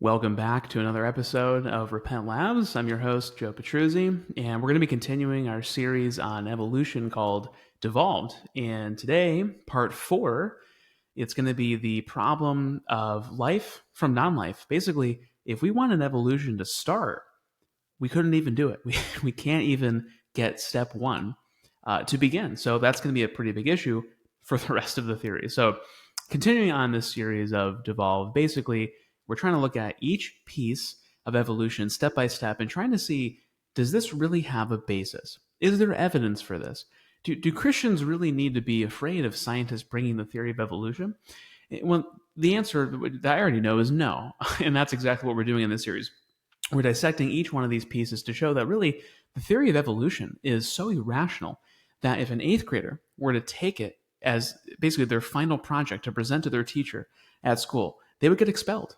Welcome back to another episode of Repentlabs. I'm your host, Joe Petruzzi, and we're going to be continuing our series on evolution called Devolved. And today, part 4, it's going to be the problem of life from non-life. Basically, if we want an evolution to start, we couldn't even do it. We can't even get step 1 to begin. So that's going to be a pretty big issue for the rest of the theory. So continuing on this series of Devolved, basically, we're trying to look at each piece of evolution step by step and trying to see, does this really have a basis? Is there evidence for this? Do Christians really need to be afraid of scientists bringing the theory of evolution? Well, the answer that I already know is no. And that's exactly what we're doing in this series. We're dissecting each one of these pieces to show that really the theory of evolution is so irrational that if an eighth grader were to take it as basically their final project to present to their teacher at school, they would get expelled.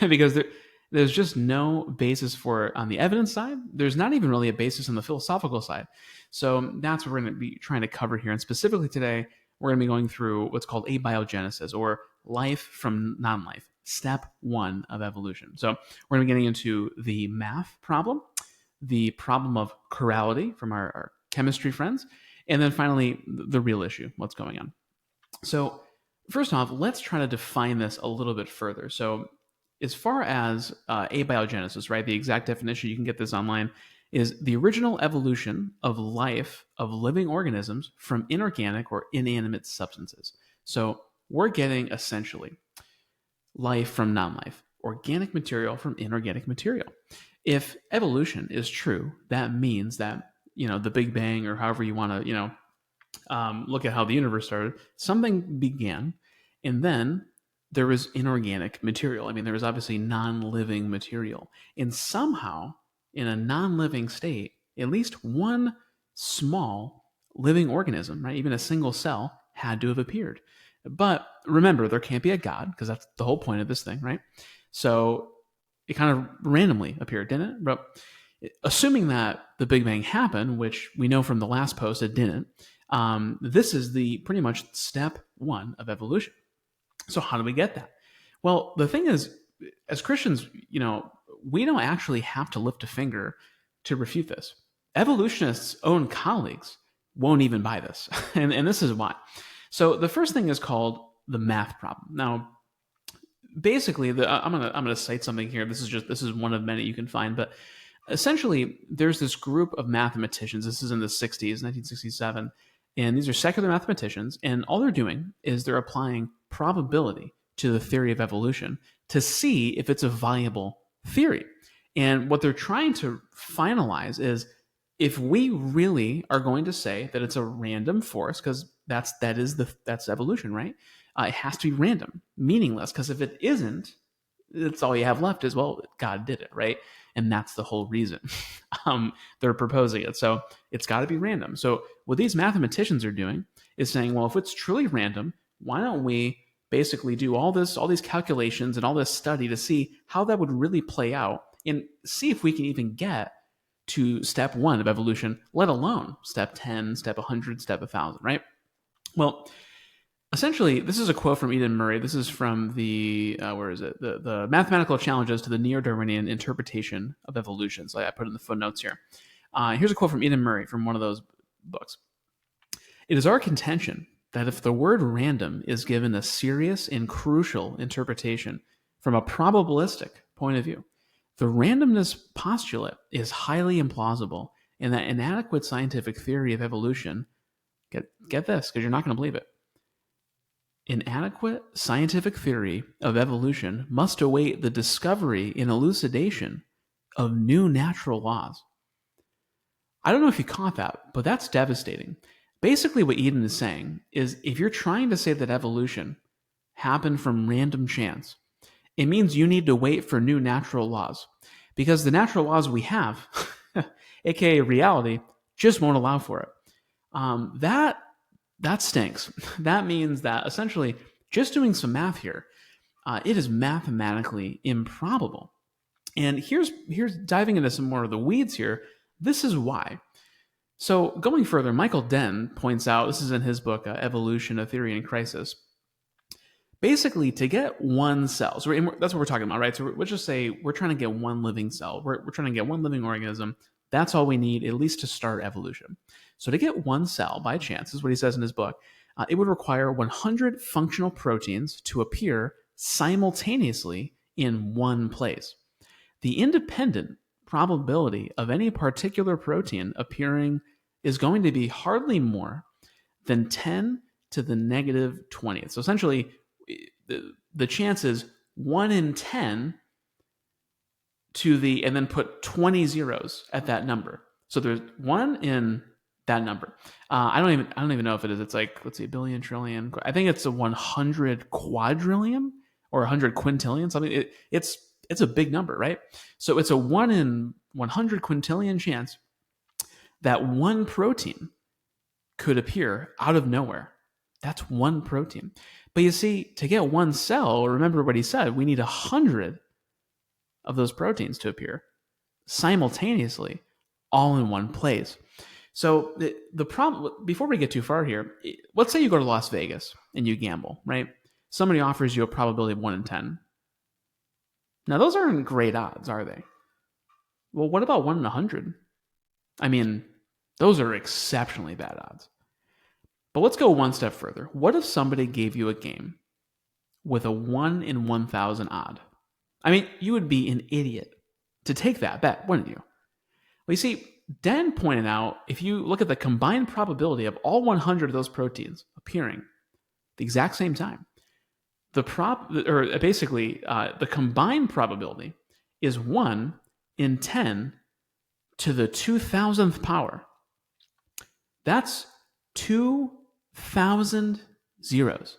Because there's just no basis for it on the evidence side. There's not even really a basis on the philosophical side. So that's what we're going to be trying to cover here. And specifically today, we're going to be going through what's called abiogenesis, or life from non-life, step 1 of evolution. So we're going to be getting into the math problem, the problem of chirality from our chemistry friends, and then finally the real issue, what's going on. So first off, let's try to define this a little bit further. So as far as abiogenesis, right, the exact definition, you can get this online, is the original evolution of life of living organisms from inorganic or inanimate substances. So we're getting essentially life from non-life, organic material from inorganic material. If evolution is true, that means that, the Big Bang, or however you want to, look at how the universe started, something began, and then there was inorganic material. I mean, there was obviously non-living material. And somehow, in a non-living state, at least one small living organism, right, even a single cell, had to have appeared. But remember, there can't be a God, because that's the whole point of this thing, right? So it kind of randomly appeared, didn't it? But assuming that the Big Bang happened, which we know from the last post it didn't, this is the pretty much step 1 of evolution. So how do we get that? Well, the thing is, as Christians, we don't actually have to lift a finger to refute this. Evolutionists' own colleagues won't even buy this. And this is why. So the first thing is called the math problem. Now, basically, I'm gonna cite something here. This is one of many you can find, but essentially, there's this group of mathematicians. This is in the 60s, 1967. And these are secular mathematicians, and all they're doing is they're applying probability to the theory of evolution to see if it's a viable theory. And what they're trying to finalize is, if we really are going to say that it's a random force, because that's evolution, right? It has to be random, meaningless, because if it isn't, that's all you have left is, well, God did it, right? And that's the whole reason they're proposing it. So it's got to be random. So what these mathematicians are doing is saying, well, if it's truly random, why don't we basically do all these calculations and all this study to see how that would really play out, and see if we can even get to step 1 of evolution, let alone step 10, step 100, step 1,000, right? Well, essentially, this is a quote from Eden Murray. This is from the, the Mathematical Challenges to the Neo-Darwinian Interpretation of Evolution. So I put in the footnotes here. Here's a quote from Eden Murray from one of those books. It is our contention that if the word random is given a serious and crucial interpretation from a probabilistic point of view, the randomness postulate is highly implausible, and that inadequate scientific theory of evolution, get this, because you're not going to believe it, inadequate scientific theory of evolution must await the discovery and elucidation of new natural laws. I don't know if you caught that, but that's devastating. Basically, what Eden is saying is, if you're trying to say that evolution happened from random chance, it means you need to wait for new natural laws, because the natural laws we have, aka reality, just won't allow for it. That stinks. That means that essentially, just doing some math here, it is mathematically improbable. And here's diving into some more of the weeds here. This is why. So going further, Michael Dent points out, this is in his book, Evolution, A Theory in Crisis. Basically, to get one cell, so that's what we're talking about, right? So let's just say we're trying to get one living cell. We're trying to get one living organism. That's all we need, at least to start evolution. So to get one cell, by chance, is what he says in his book, it would require 100 functional proteins to appear simultaneously in one place. The independent probability of any particular protein appearing is going to be hardly more than 10 to the negative 20th. So essentially, the chance is 1 in 10 and then put 20 zeros at that number. So there's 1 in that number. I don't even know if it is. It's like, let's see, a billion, trillion. I think it's a 100 quadrillion or 100 quintillion. Something. It's a big number, right? So it's a 1 in 100 quintillion chance that one protein could appear out of nowhere. That's one protein. But you see, to get one cell, remember what he said, we need 100 of those proteins to appear simultaneously, all in one place. So the problem, before we get too far here, let's say you go to Las Vegas and you gamble, right? Somebody offers you a probability of 1 in 10. Now, those aren't great odds, are they? Well, what about 1 in 100? I mean, those are exceptionally bad odds. But let's go one step further. What if somebody gave you a game with a 1 in 1,000 odd? I mean, you would be an idiot to take that bet, wouldn't you? Well, you see, Dan pointed out, if you look at the combined probability of all 100 of those proteins appearing at the exact same time, the combined probability is 1 in 10 to the 2,000th power. That's 2,000 zeros.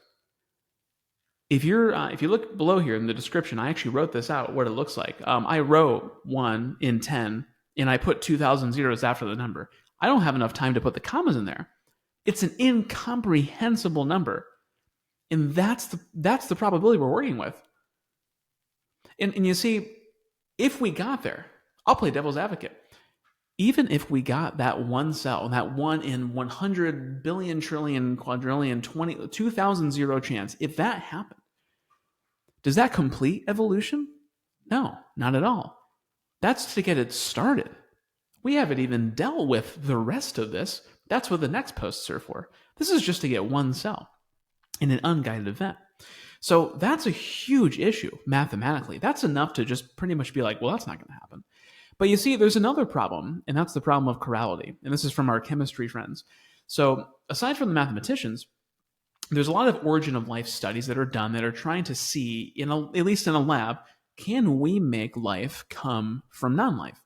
If you look below here in the description, I actually wrote this out, what it looks like. I wrote 1 in 10, and I put 2,000 zeros after the number. I don't have enough time to put the commas in there. It's an incomprehensible number. And that's the probability we're working with. And you see, if we got there, I'll play devil's advocate. Even if we got that one cell, that 1 in 100 billion, trillion, quadrillion, 2,000 zero chance, if that happened, does that complete evolution? No, not at all. That's to get it started. We haven't even dealt with the rest of this. That's what the next posts are for. This is just to get one cell in an unguided event. So that's a huge issue mathematically. That's enough to just pretty much be like, well, that's not going to happen. But you see, there's another problem, and that's the problem of chirality. And this is from our chemistry friends. So aside from the mathematicians, there's a lot of origin of life studies that are done that are trying to see, at least in a lab, can we make life come from non-life?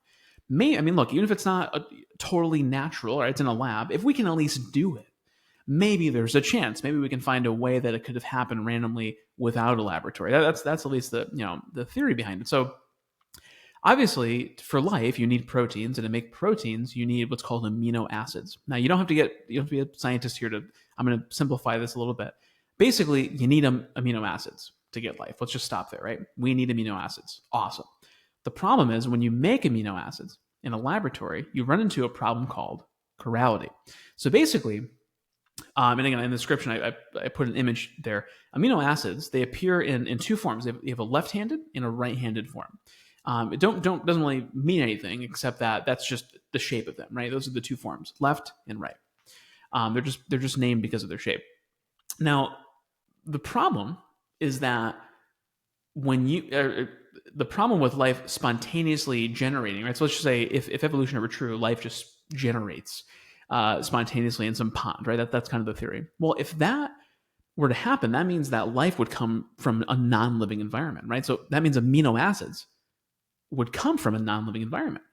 Look, even if it's not totally natural, right, it's in a lab, if we can at least do it, maybe there's a chance. Maybe we can find a way that it could have happened randomly without a laboratory. That's at least the theory behind it. So obviously, for life, you need proteins, and to make proteins, you need what's called amino acids. Now, you don't have to be a scientist here I'm going to simplify this a little bit. Basically, you need amino acids to get life. Let's just stop there, right? We need amino acids. Awesome. The problem is when you make amino acids in a laboratory, you run into a problem called chirality. So basically, and again, in the description, I put an image there. Amino acids, they appear in two forms. They have a left-handed and a right-handed form. It doesn't really mean anything except that that's just the shape of them, right? Those are the two forms, left and right. They're just named because of their shape. Now, the problem is that the problem with life spontaneously generating, right? So let's just say if evolution were true, life just generates spontaneously in some pond, right? That's kind of the theory. Well, if that were to happen, that means that life would come from a non-living environment, right? So that means amino acids would come from a non-living environment.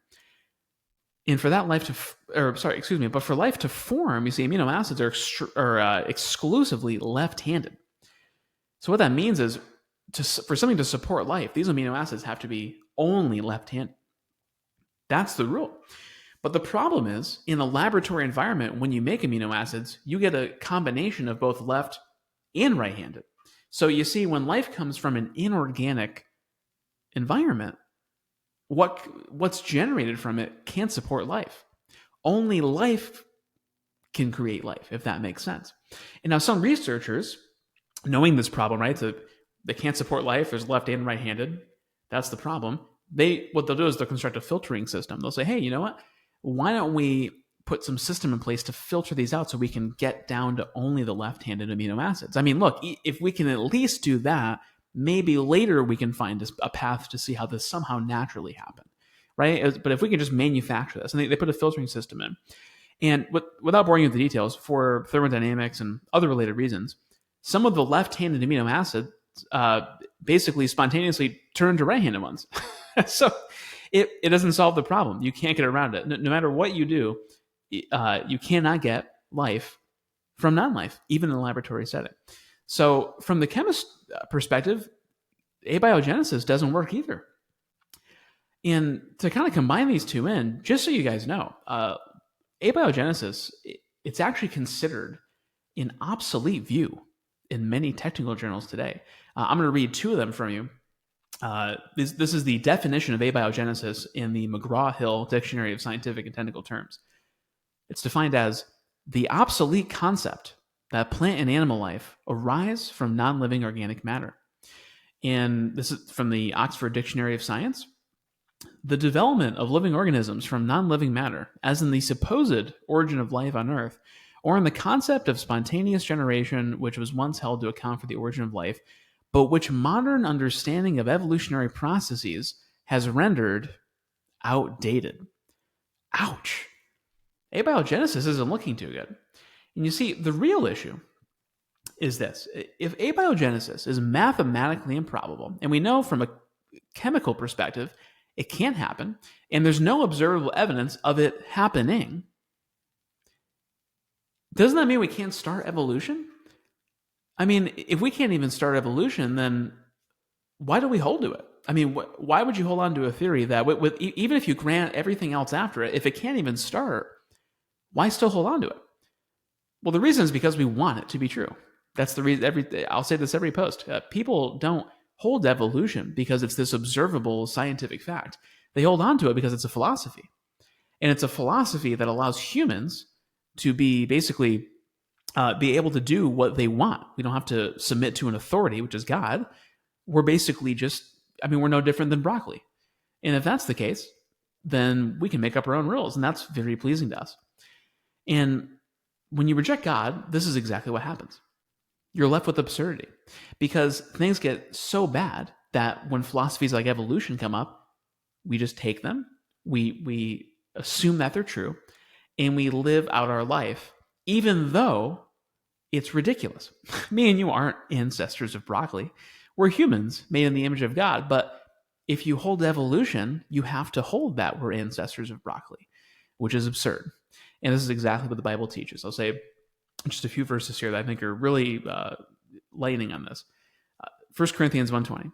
And for that but for life to form, you see, amino acids are exclusively left-handed. So what that means is, for something to support life, these amino acids have to be only left-handed. That's the rule. But the problem is, in a laboratory environment, when you make amino acids, you get a combination of both left and right-handed. So you see, when life comes from an inorganic environment, what's generated from it can't support life. Only life can create life, if that makes sense. And now some researchers knowing this problem, right? So they can't support life. There's left and right-handed. That's the problem. What they'll do is they'll construct a filtering system. They'll say, hey, you know what? Why don't we put some system in place to filter these out so we can get down to only the left-handed amino acids? I mean, look, if we can at least do that, maybe later we can find a path to see how this somehow naturally happened, right? But if we can just manufacture this, and they put a filtering system in, and without boring you with the details, for thermodynamics and other related reasons, some of the left-handed amino acids basically spontaneously turn to right-handed ones. So it doesn't solve the problem. You can't get around it. No matter what you do, you cannot get life from non-life, even in a laboratory setting. So from the chemist perspective, abiogenesis doesn't work either. And to kind of combine these two in, just so you guys know, abiogenesis, it's actually considered an obsolete view in many technical journals today. I'm going to read two of them from you. This is the definition of abiogenesis in the McGraw-Hill Dictionary of Scientific and Technical Terms. It's defined as the obsolete concept that plant and animal life arise from non-living organic matter. And this is from the Oxford Dictionary of Science. The development of living organisms from non-living matter, as in the supposed origin of life on Earth, or in the concept of spontaneous generation, which was once held to account for the origin of life, but which modern understanding of evolutionary processes has rendered outdated. Ouch. Abiogenesis isn't looking too good. And you see, the real issue is this. If abiogenesis is mathematically improbable, and we know from a chemical perspective it can't happen, and there's no observable evidence of it happening, doesn't that mean we can't start evolution? I mean, if we can't even start evolution, then why do we hold to it? I mean, why would you hold on to a theory that even if you grant everything else after it, if it can't even start, why still hold on to it? Well, the reason is because we want it to be true. That's the reason. I'll say this every post. People don't hold evolution because it's this observable scientific fact. They hold on to it because it's a philosophy. And it's a philosophy that allows humans to be basically be able to do what they want. We don't have to submit to an authority, which is God. We're basically we're no different than broccoli. And if that's the case, then we can make up our own rules, and that's very pleasing to us. And when you reject God, this is exactly what happens. You're left with absurdity because things get so bad that when philosophies like evolution come up, we just take them, we assume that they're true, and we live out our life, even though it's ridiculous. Me and you aren't ancestors of broccoli. We're humans made in the image of God, but if you hold evolution, you have to hold that we're ancestors of broccoli, which is absurd. And this is exactly what the Bible teaches. I'll say just a few verses here that I think are really lightning on this. 1 Corinthians 1:20.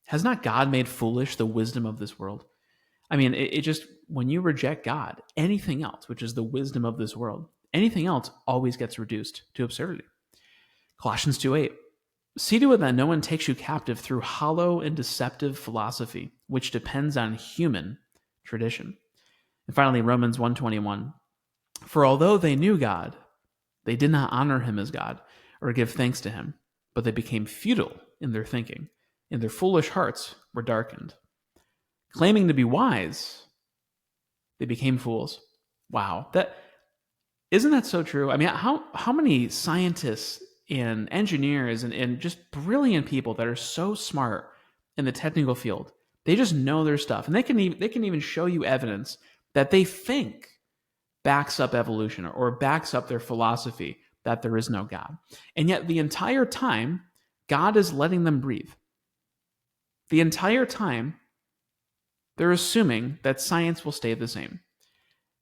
Has not God made foolish the wisdom of this world? I mean, it just, when you reject God, anything else, which is the wisdom of this world, anything else always gets reduced to absurdity. Colossians 2:8. See to it that no one takes you captive through hollow and deceptive philosophy, which depends on human tradition. And finally, Romans 1:21. For although they knew God, they did not honor him as God or give thanks to him, but they became futile in their thinking, and their foolish hearts were darkened. Claiming to be wise, they became fools. Wow, isn't that so true? I mean, how many scientists and engineers and just brilliant people that are so smart in the technical field, they just know their stuff, and they can even show you evidence that they think backs up evolution or backs up their philosophy that there is no God. And yet the entire time, God is letting them breathe. The entire time, they're assuming that science will stay the same.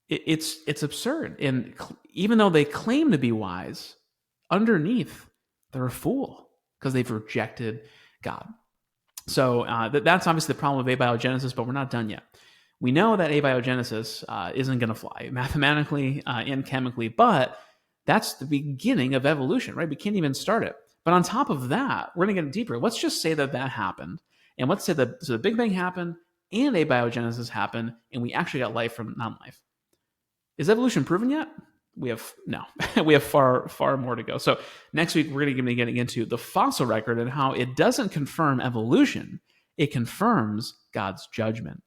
It's absurd. And even though they claim to be wise, underneath, they're a fool because they've rejected God. So that's obviously the problem with abiogenesis, but we're not done yet. We know that abiogenesis isn't going to fly mathematically and chemically, but that's the beginning of evolution, right? We can't even start it. But on top of that, we're going to get deeper. Let's just say that happened. And let's say that the Big Bang happened and abiogenesis happened, and we actually got life from non-life. Is evolution proven yet? we have no, we have far more to go. So next week we're going to be getting into the fossil record and how it doesn't confirm evolution; it confirms God's judgment.